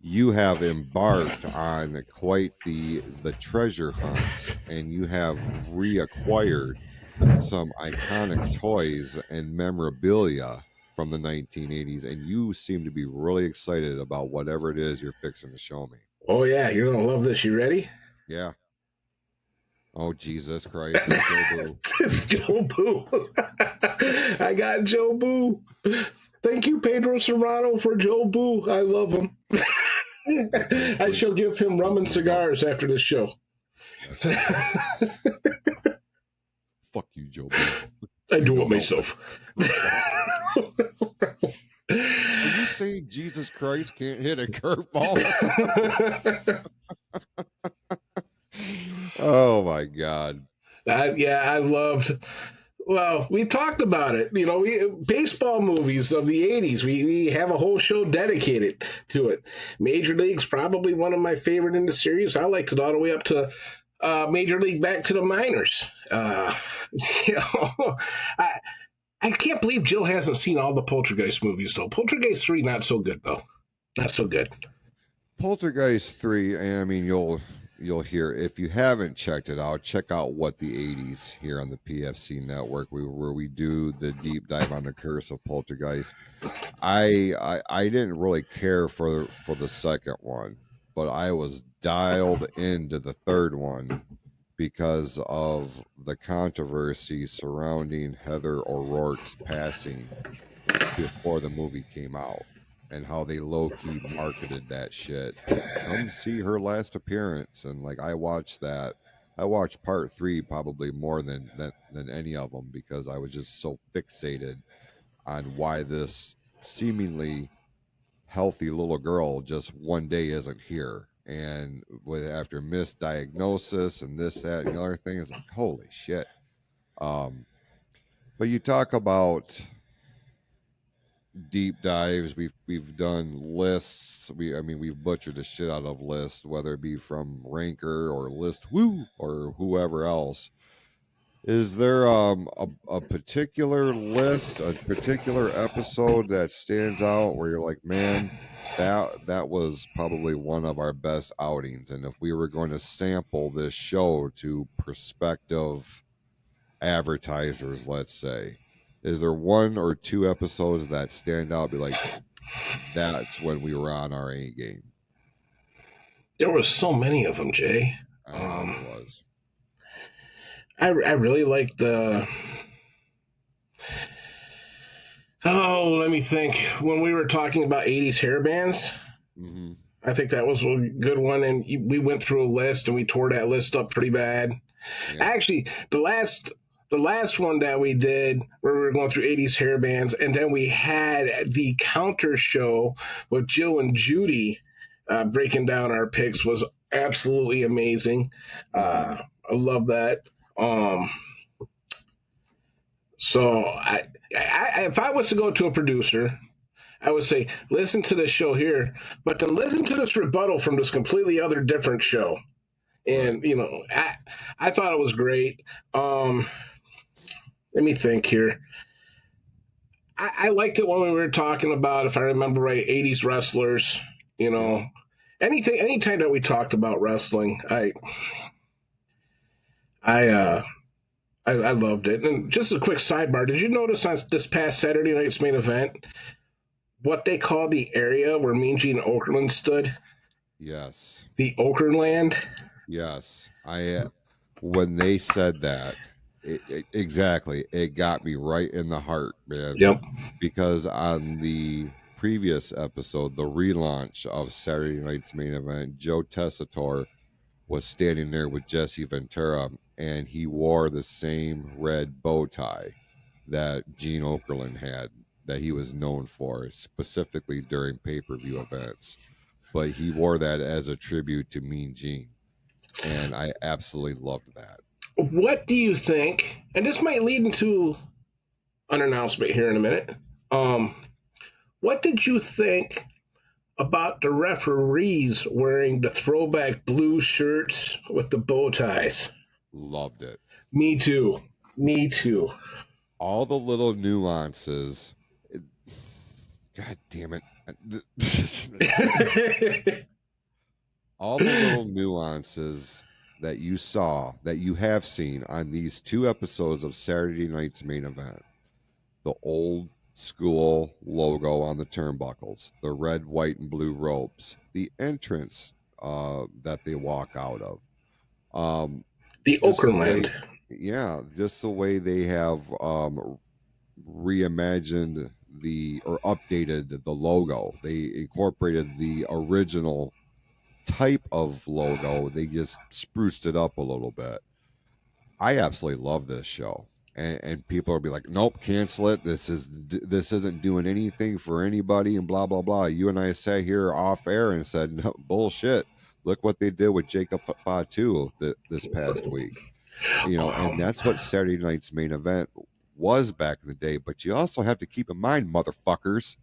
S8: you have embarked on quite the treasure hunt, and you have reacquired some iconic toys and memorabilia from the 1980s, and you seem to be really excited about whatever it is you're fixing to show me.
S9: Oh yeah, you're gonna love this. You ready?
S8: Yeah. Oh, Jesus Christ. It's Joe Boo.
S9: It's Joe Boo. I got Joe Boo. Thank you, Pedro Serrano, for Joe Boo. I love him. I shall give him rum and cigars after this show.
S8: Fuck you, Joe Boo.
S9: I do it myself.
S8: Are you saying Jesus Christ can't hit a curveball? Oh my God.
S9: I loved. Well, we talked about it. You know, baseball movies of the 80s. We have a whole show dedicated to it. Major League's probably one of my favorite in the series. I liked it all the way up to Major League back to the minors. You know, I can't believe Jill hasn't seen all the Poltergeist movies, though. Poltergeist 3, not so good, though. Not so good.
S8: Poltergeist 3, I mean, you'll hear, if you haven't checked it out, check out What the 80s here on the PFC network, where we do the deep dive on the curse of Poltergeist. I didn't really care for the second one, but I was dialed into the third one because of the controversy surrounding Heather O'Rourke's passing before the movie came out, and how they low-key marketed that shit. Come see her last appearance. And like, I watched that. I watched part 3 probably more than any of them, because I was just so fixated on why this seemingly healthy little girl just one day isn't here. And after misdiagnosis and this, that, and the other thing, it's like, holy shit. But you talk about deep dives, we've done lists. We've butchered the shit out of lists, whether it be from Ranker or List Woo or whoever else. Is there a particular list, a particular episode that stands out where you're like, man, that was probably one of our best outings, and if we were going to sample this show to prospective advertisers, let's say, is there one or two episodes that stand out, be like, that's when we were on our A game?
S9: There were so many of them, Jay.
S8: I know it was.
S9: I really liked the. Oh, let me think. When we were talking about 80s hair bands,
S8: Mm-hmm.
S9: I think that was a good one. And we went through a list and we tore that list up pretty bad. Yeah. Actually, the last one that we did, where we were going through 80s hair bands, and then we had the counter show with Jill and Judy breaking down our picks, was absolutely amazing. I love that. So if I was to go to a producer, I would say, listen to this show here, but then listen to this rebuttal from this completely other different show. And, you know, I thought it was great. Let me think here. I liked it when we were talking about, if I remember right, 80s wrestlers, you know, anytime that we talked about wrestling, I loved it. And just a quick sidebar, did you notice on this past Saturday night's main event what they call the area where Mean Gene Okerlund stood?
S8: Yes.
S9: The Okerland?
S8: Yes. When they said that, exactly, it got me right in the heart, man.
S9: Yep.
S8: Because on the previous episode, the relaunch of Saturday night's main event, Joe Tessitore was standing there with Jesse Ventura, and he wore the same red bow tie that Gene Okerlund had, that he was known for, specifically during pay-per-view events. But he wore that as a tribute to Mean Gene, and I absolutely loved that.
S9: What do you think, and this might lead into an announcement here in a minute, what did you think about the referees wearing the throwback blue shirts with the bow ties?
S8: Loved it.
S9: Me too.
S8: All the little nuances. God damn it. All the little nuances that you saw, that you have seen on these two episodes of Saturday night's main event. The old school logo on the turnbuckles, the red, white, and blue ropes, the entrance that they walk out of.
S9: The Okerland.
S8: Yeah, just the way they have reimagined or updated the logo. They incorporated the original type of logo. They just spruced it up a little bit. I absolutely love this show. And people will be like, nope, cancel it. This isn't doing anything for anybody, and blah blah blah. You and I sat here off air and said, no, bullshit. Look what they did with Jacob Fatu this past week. And that's what Saturday night's main event was back in the day. But you also have to keep in mind, motherfuckers,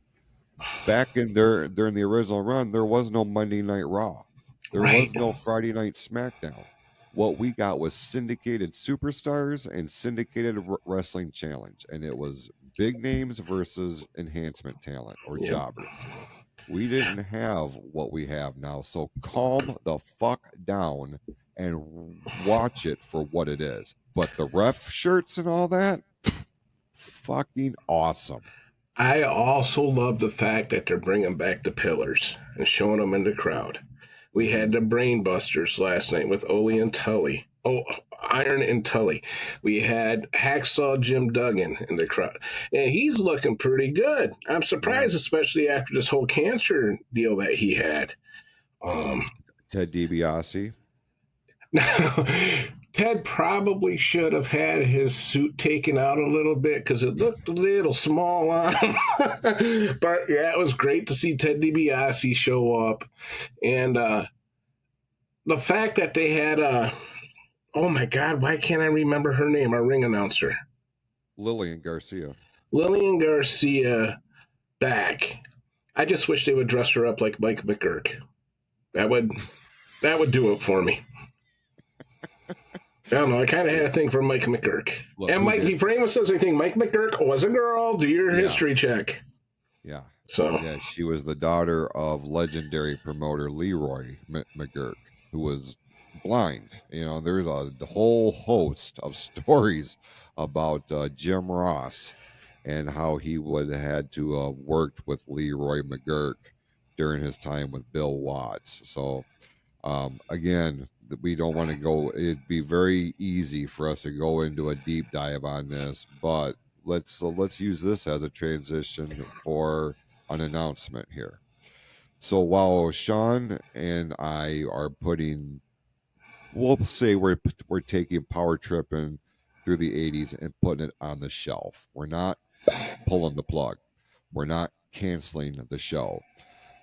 S8: back during the original run, there was no Monday Night Raw. There was no Friday Night SmackDown. What we got was syndicated superstars and syndicated wrestling challenge, and it was big names versus enhancement talent or jobbers. We didn't have what we have now, so calm the fuck down and watch it for what it is. But the ref shirts and all that, fucking awesome.
S9: I also love the fact that they're bringing back the pillars and showing them in the crowd. We had the Brain Busters last night with Ole and Tully. Oh, Iron and Tully. We had Hacksaw Jim Duggan in the crowd. And he's looking pretty good. I'm surprised, especially after this whole cancer deal that he had.
S8: Ted DiBiase.
S9: Ted probably should have had his suit taken out a little bit because it looked a little small on him. But yeah, it was great to see Ted DiBiase show up. And the fact that they had, oh my God, why can't I remember her name, our ring announcer?
S8: Lillian Garcia
S9: back. I just wish they would dress her up like Mike McGurk. That would do it for me. I don't know. I kind of had a thing for Mike McGurk. Look, and Mike, before anyone says anything, Mike McGurk was a girl. Do your history check.
S8: Yeah.
S9: So
S8: she was the daughter of legendary promoter Leroy McGurk, who was blind. There's a whole host of stories about Jim Ross and how he would have had to worked with Leroy McGurk during his time with Bill Watts. So again, we don't want to go. It'd be very easy for us to go into a deep dive on this, but let's use this as a transition for an announcement here. So while Shawn and I are we'll say we're taking Power Trippin through the 80s and putting it on the shelf. We're not pulling the plug. We're not canceling the show.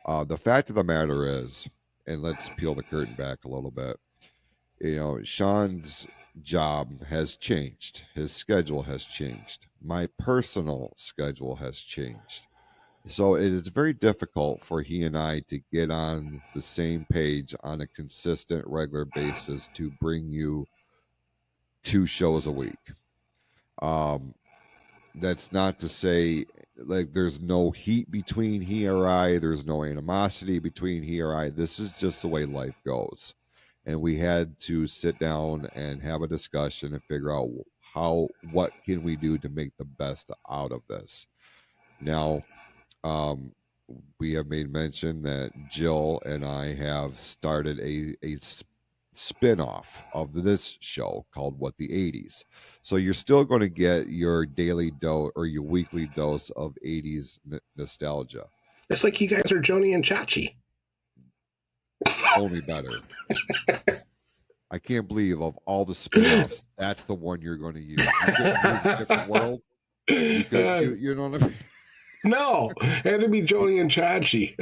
S8: The fact of the matter is, and let's peel the curtain back a little bit. Shawn's job has changed. His schedule has changed. My personal schedule has changed. So it is very difficult for he and I to get on the same page on a consistent, regular basis to bring you 2 shows a week. That's not to say like there's no heat between he or I. There's no animosity between he or I. This is just the way life goes. And we had to sit down and have a discussion and figure out what can we do to make the best out of this. Now, we have made mention that Jill and I have started a spin-off of this show called What the 80s. So you're still going to get your daily dose or your weekly dose of 80s nostalgia.
S9: It's like you guys are Joni and Chachi.
S8: Only better. I can't believe of all the spin-offs, that's the one you're going to use. You could use a different world. You know what I mean?
S9: No, it had to be Joni and Chachi.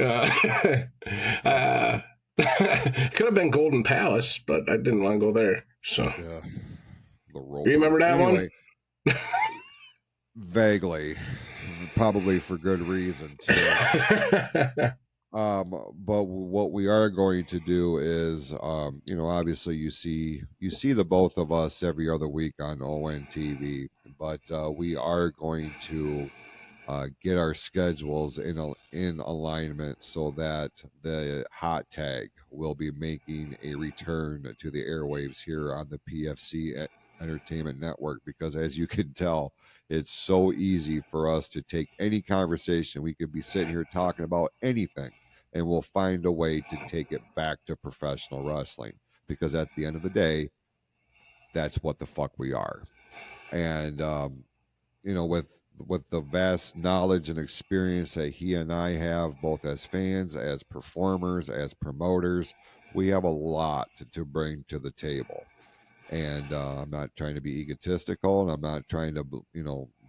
S9: Could have been Golden Palace, but I didn't want to go there. So,
S8: yeah,
S9: you remember that one?
S8: Vaguely, probably for good reason too. But what we are going to do is, obviously you see the both of us every other week on ONTV, but we are going to get our schedules in alignment so that the hot tag will be making a return to the airwaves here on the PFC Entertainment Network, because as you can tell, it's so easy for us to take any conversation. We could be sitting here talking about anything and we'll find a way to take it back to professional wrestling, because at the end of the day, that's what the fuck we are. And with the vast knowledge and experience that he and I have, both as fans, as performers, as promoters, we have a lot to bring to the table. And I'm not trying to be egotistical, and I'm not trying to,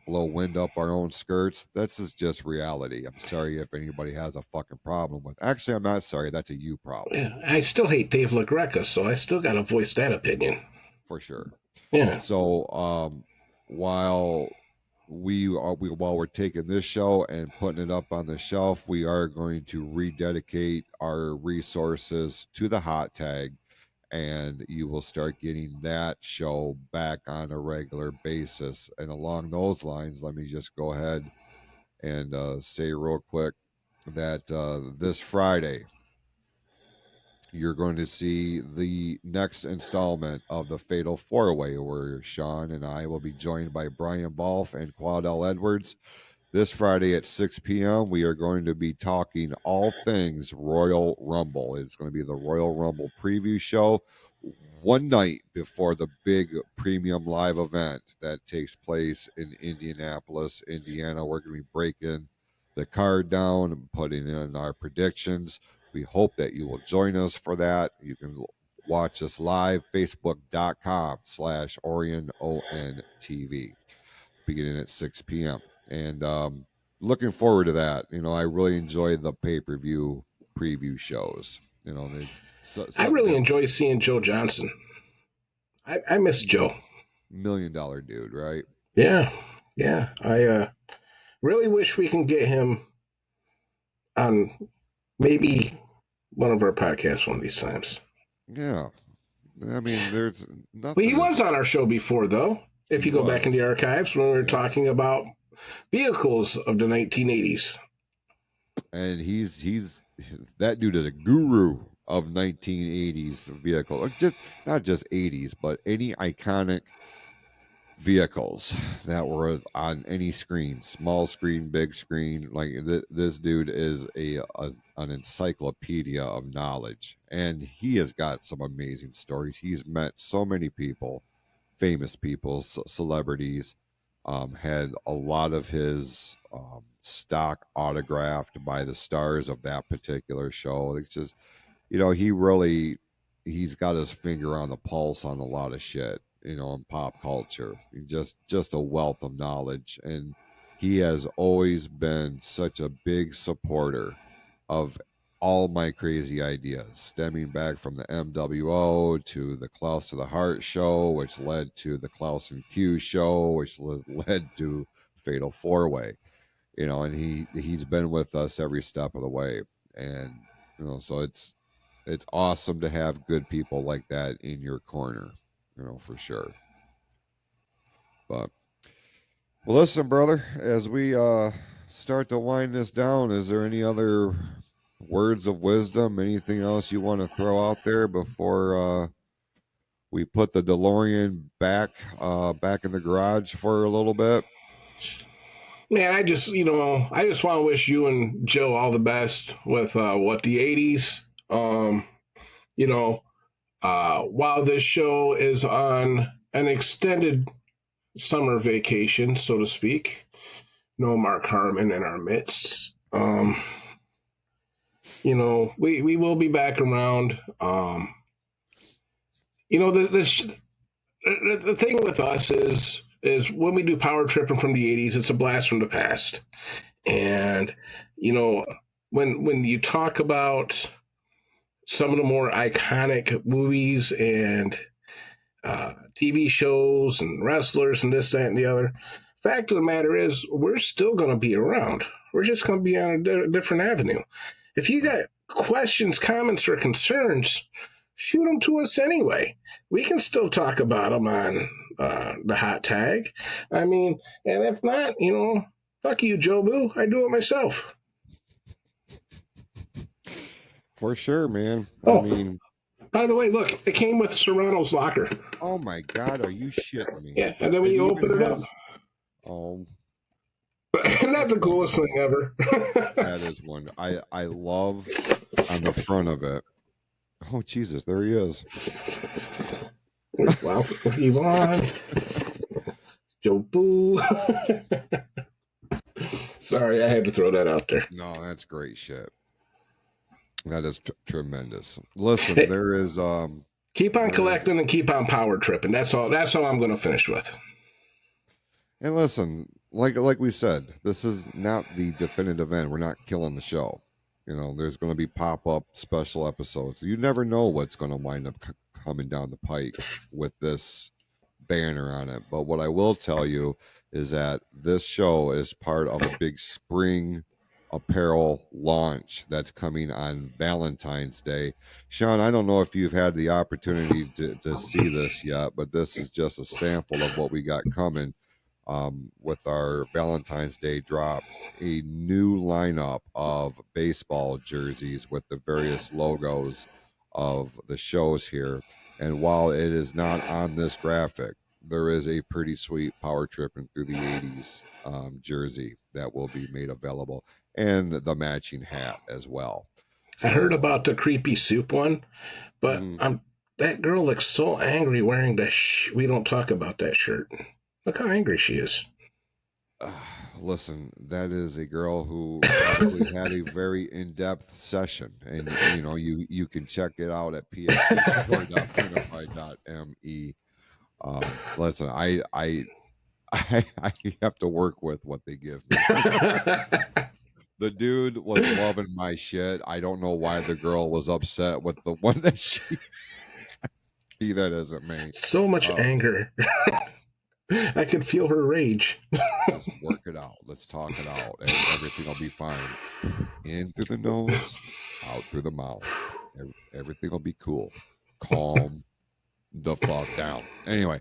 S8: blow wind up our own skirts. This is just reality. I'm sorry if anybody has a fucking problem with. Actually, I'm not sorry. That's a you problem.
S9: Yeah, I still hate Dave LaGreca, so I still got to voice that opinion.
S8: For sure.
S9: Yeah.
S8: So while while we're taking this show and putting it up on the shelf, we are going to rededicate our resources to the hot tag, and you will start getting that show back on a regular basis. And along those lines, let me just go ahead and say real quick that this Friday, you're going to see the next installment of the Fatal Four Way, where Shawn and I will be joined by Brian Balfe and Quadell Edwards. This Friday at 6 p.m., we are going to be talking all things Royal Rumble. It's going to be the Royal Rumble preview show one night before the big premium live event that takes place in Indianapolis, Indiana. We're going to be breaking the card down and putting in our predictions. We hope that you will join us for that. You can watch us live, facebook.com/OrionONTV, beginning at 6 p.m. And looking forward to that. I really enjoy the pay-per-view preview shows.
S9: I really enjoy seeing Joe Johnson. I miss Joe.
S8: $1 million dude, right?
S9: Yeah. I really wish we can get him on maybe one of our podcasts one of these times.
S8: Yeah. I mean, there's nothing.
S9: Well, he was on our show before, though. If you go back in the archives when we were talking about vehicles of the 1980s.
S8: And he's that dude is a guru of 1980s vehicle. Just not just 80s, but any iconic vehicles that were on any screen, small screen, big screen. Like this dude is an encyclopedia of knowledge, and he has got some amazing stories. He's met so many people, famous people, celebrities. Had a lot of his stock autographed by the stars of that particular show. It's just, he's got his finger on the pulse on a lot of shit, in pop culture. Just a wealth of knowledge. And he has always been such a big supporter of all my crazy ideas, stemming back from the MWO to the Clouse to the Heart show, which led to the Clouse and Q show, which led to Fatal Four Way. And he's been with us every step of the way. And so it's awesome to have good people like that in your corner, for sure. But well, listen, brother, as we start to wind this down, is there any other words of wisdom, anything else you want to throw out there before we put the DeLorean back in the garage for a little bit?
S9: Man, I just want to wish you and Joe all the best with the 80s. While this show is on an extended summer vacation, so to speak, no Mark Harmon in our midst. We will be back around. The thing with us is when we do Power Tripping from the 80s, it's a blast from the past. And, when you talk about some of the more iconic movies and TV shows and wrestlers and this, that, and the other, fact of the matter is we're still going to be around. We're just going to be on a different avenue. If you got questions, comments, or concerns, shoot them to us anyway. We can still talk about them on the hot tag. I mean, and if not, fuck you, Joe Boo. I do it myself.
S8: For sure, man.
S9: Oh,
S8: I mean,
S9: by the way, look, it came with Serrano's locker.
S8: Oh my God, are you shitting me?
S9: Yeah, and then when you open it up.
S8: Oh.
S9: And that's the coolest thing ever.
S8: That is one. I love on the front of it. Oh, Jesus, there he is.
S9: Wow, Yvonne. Joe Boo. Sorry, I had to throw that out there.
S8: No, that's great shit. That is tremendous. Listen, there is
S9: Keep on
S8: there is,
S9: collecting and keep on power tripping. That's all. That's all I'm going to finish with.
S8: and listen, like we said, this is not the definitive end. We're not killing the show. You know, there's going to be pop up special episodes. You never know what's going to wind up coming down the pike with this banner on it. But what I will tell you is that this show is part of a big spring apparel launch that's coming on Valentine's Day. Shawn, I don't know if you've had the opportunity to see this yet, but this is just a sample of what we got coming with our Valentine's Day drop. A new lineup of baseball jerseys with the various logos of the shows here. And while it is not on this graphic, there is a pretty sweet Power Trippin' Through the 80s jersey that will be made available, and the matching hat as well.
S9: I heard about the creepy soup one, but that girl looks so angry wearing the we don't talk about that shirt. Look how angry she is.
S8: Listen, that is a girl who probably had a very in-depth session, and you know you can check it out at pfcstore.unified.me. Listen, I have to work with what they give me. The dude was loving my shit. I don't know why the girl was upset with the one that she. Be that as it may.
S9: So much anger. I could feel her rage.
S8: Just work it out. Let's talk it out, and everything will be fine. In through the nose, out through the mouth. Everything will be cool. Calm the fuck down. Anyway,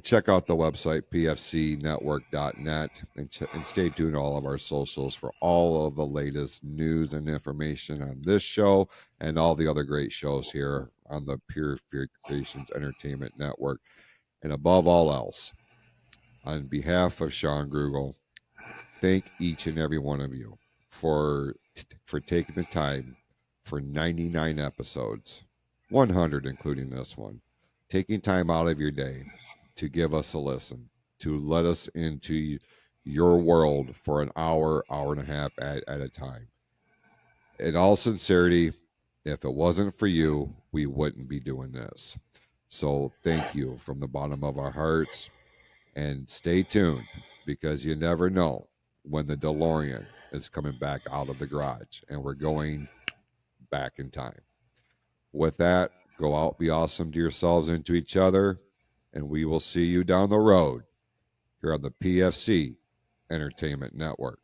S8: check out the website pfcnetwork.net and stay tuned to all of our socials for all of the latest news and information on this show and all the other great shows here on the Pure Creations Entertainment Network. And above all else, on behalf of Shawn Grugel, thank each and every one of you for taking the time for 99 episodes, 100 including this one, taking time out of your day to give us a listen, to let us into your world for an hour, hour and a half at a time. In all sincerity, if it wasn't for you, we wouldn't be doing this. So thank you from the bottom of our hearts, and stay tuned because you never know when the DeLorean is coming back out of the garage and we're going back in time. With that, go out, be awesome to yourselves and to each other, and we will see you down the road here on the PFC Entertainment Network.